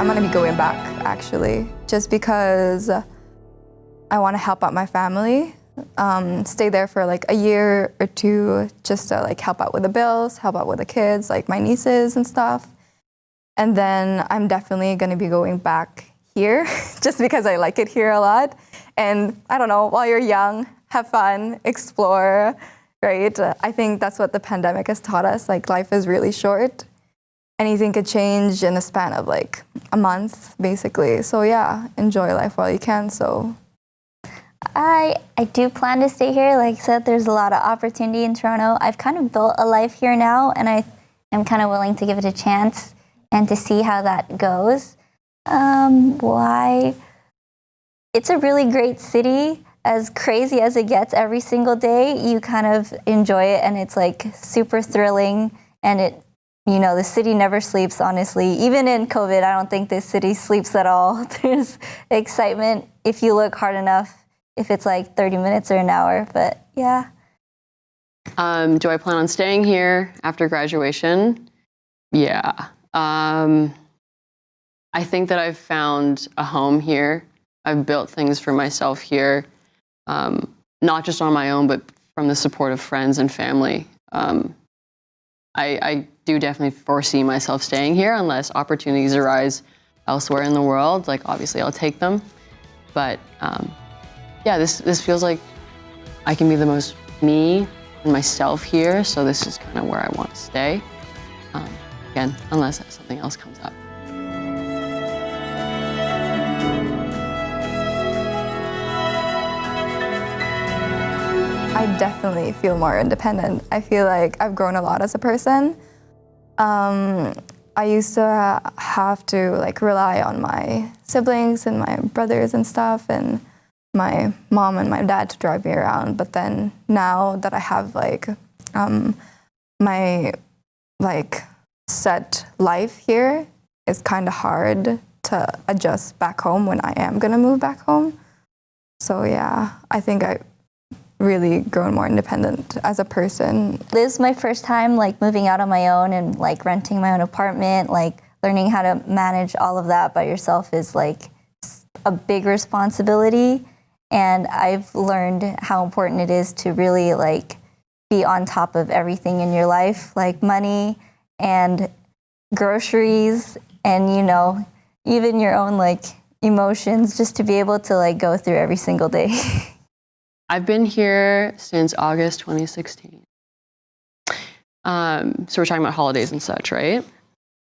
I'm gonna be going back actually, just because I want to help out my family. Stay there for like a year or two just to like help out with the bills, help out with the kids, like my nieces and stuff. And then I'm definitely gonna be going back here just because I like it here a lot. And I don't know, while you're young, have fun, explore, right? I think that's what the pandemic has taught us. Like life is really short. Anything could change in the span of like a month, basically. So yeah, enjoy life while you can. So I do plan to stay here. Like I said, there's a lot of opportunity in Toronto. I've kind of built a life here now, and I am kind of willing to give it a chance and to see how that goes. Why? It's a really great city. As crazy as it gets every single day, you kind of enjoy it, and it's like super thrilling. And it, you know, the city never sleeps, honestly. Even in COVID, I don't think this city sleeps at all. There's excitement if you look hard enough, if it's like 30 minutes or an hour, but yeah. Do I plan on staying here after graduation? Yeah. I think that I've found a home here. I've built things for myself here, not just on my own, but from the support of friends and family. I do definitely foresee myself staying here unless opportunities arise elsewhere in the world. Like, obviously, I'll take them. But yeah, this feels like I can be the most me and myself here. So this is kind of where I want to stay. Again, unless something else comes up. I definitely feel more independent. I feel like I've grown a lot as a person. I used to have to like rely on my siblings and my brothers and stuff, and my mom and my dad to drive me around. But then now that I have like my like set life here, it's kind of hard to adjust back home when I am gonna move back home. So yeah, I think I really grown more independent as a person. This is my first time like moving out on my own and like renting my own apartment. Like learning how to manage all of that by yourself is like a big responsibility. And I've learned how important it is to really like be on top of everything in your life, like money and groceries and, you know, even your own like emotions, just to be able to like go through every single day. I've been here since August 2016. So we're talking about holidays and such, right?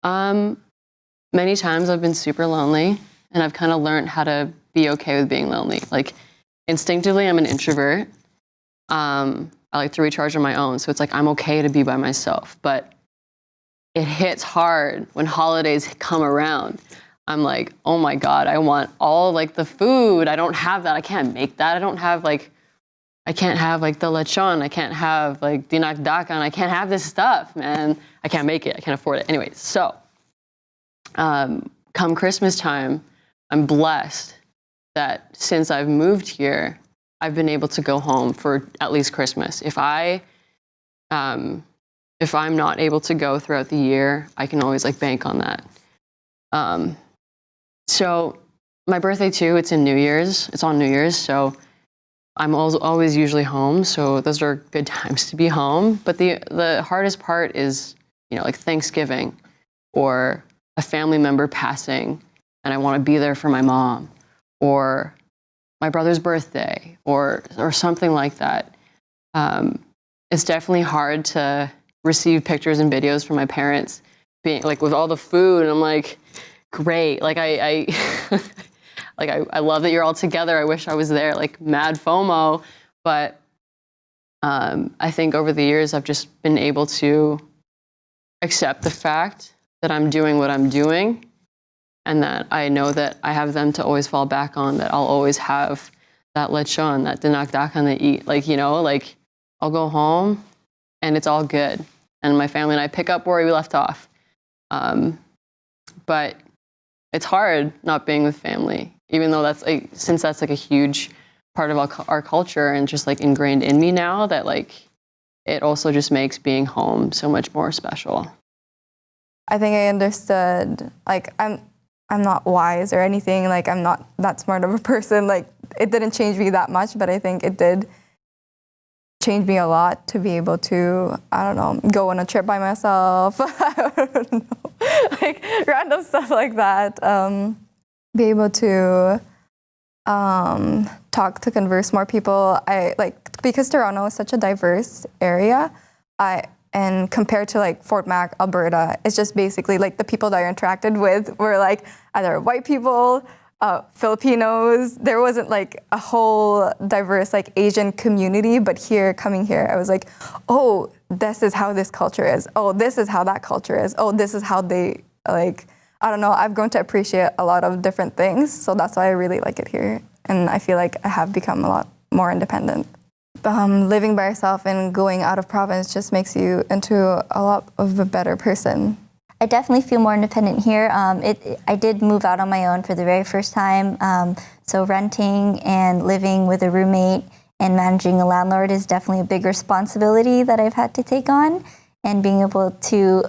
Many times I've been super lonely, and I've kind of learned how to be okay with being lonely. Like instinctively, I'm an introvert. I like to recharge on my own. So it's like, I'm okay to be by myself, but it hits hard when holidays come around. I'm like, oh my God, I want all like the food. I don't have that. I can't make that. I can't have like the lechon. I can't have like dinakdakan. I can't have this stuff, man. I can't make it. I can't afford it. Anyways, so come Christmas time, I'm blessed that since I've moved here, I've been able to go home for at least Christmas. If I'm not able to go throughout the year, I can always like bank on that. So my birthday too, it's in New Year's. It's on New Year's, so I'm always usually home, so those are good times to be home. But the hardest part is, you know, like Thanksgiving or a family member passing, and I want to be there for my mom, or my brother's birthday, or something like that. It's definitely hard to receive pictures and videos from my parents, being like with all the food, and I'm like, great, like I like, I love that you're all together. I wish I was there, like mad FOMO. But I think over the years, I've just been able to accept the fact that I'm doing what I'm doing, and that I know that I have them to always fall back on, that I'll always have that lechon, that dinakdakan to eat. Like, you know, like I'll go home and it's all good. And my family and I pick up where we left off. But it's hard not being with family, even though that's like, since that's like a huge part of our culture and just like ingrained in me now, that like it also just makes being home so much more special. I think I understood, like I'm I'm not wise or anything. Like, I'm not that smart of a person. Like, it didn't change me that much, but I think it did change me a lot to be able to, I don't know, go on a trip by myself. I don't know, like random stuff like that. Be able to talk to converse more people. I like, because Toronto is such a diverse area. And compared to like Fort Mac, Alberta, it's just basically like the people that I interacted with were like either white people, Filipinos. There wasn't like a whole diverse like Asian community, but coming here, I was like, oh, this is how this culture is. Oh, this is how that culture is. Oh, this is how they like, I don't know, I've grown to appreciate a lot of different things. So that's why I really like it here. And I feel like I have become a lot more independent. Living by yourself and going out of province just makes you into a lot of a better person. I definitely feel more independent here. I did move out on my own for the very first time. So renting and living with a roommate and managing a landlord is definitely a big responsibility that I've had to take on. And being able to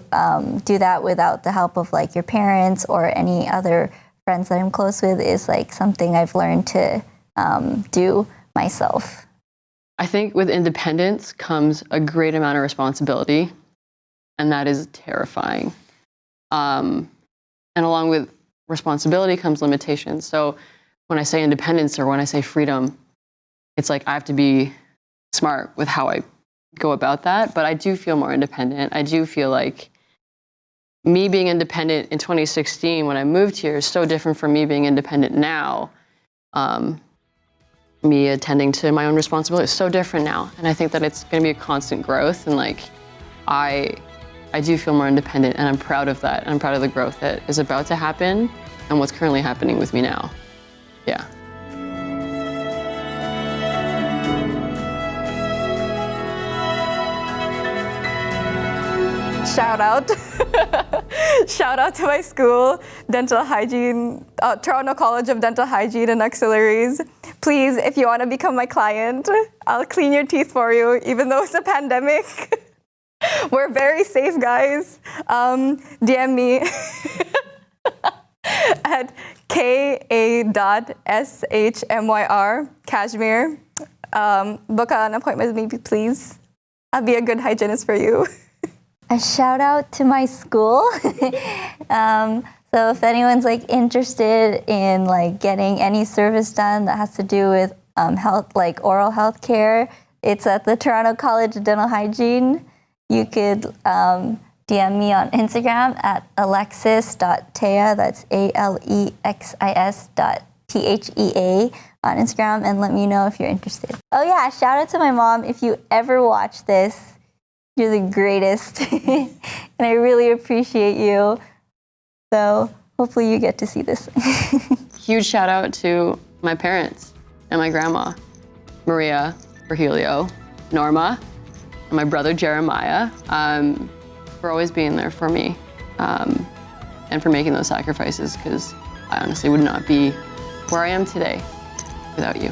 do that without the help of like your parents or any other friends that I'm close with is like something I've learned to do myself. I think with independence comes a great amount of responsibility, and that is terrifying. And along with responsibility comes limitations. So when I say independence or when I say freedom, it's like I have to be smart with how I go about that. But I do feel more independent. I do feel like me being independent in 2016 when I moved here is so different from me being independent now. Me attending to my own responsibilities is so different now. And I think that it's going to be a constant growth. And like, I do feel more independent, and I'm proud of that. And I'm proud of the growth that is about to happen and what's currently happening with me now. Yeah. Shout out. Shout out to my school, Dental Hygiene, Toronto College of Dental Hygiene and Auxiliaries. Please, if you want to become my client, I'll clean your teeth for you, even though it's a pandemic. We're very safe, guys. DM me at ka.shmyr, Kashmir. Book an appointment with me, please. I'll be a good hygienist for you. A shout out to my school. So if anyone's like interested in like getting any service done that has to do with health, like oral health care, it's at the Toronto College of Dental Hygiene. You could DM me on Instagram at alexis.thea, that's alexis.thea on Instagram, and let me know if you're interested. Oh yeah, shout out to my mom. If you ever watch this, you're the greatest, and I really appreciate you. So hopefully you get to see this. Huge shout out to my parents and my grandma, Maria, Virgilio, Norma, and my brother Jeremiah, for always being there for me and for making those sacrifices, because I honestly would not be where I am today without you.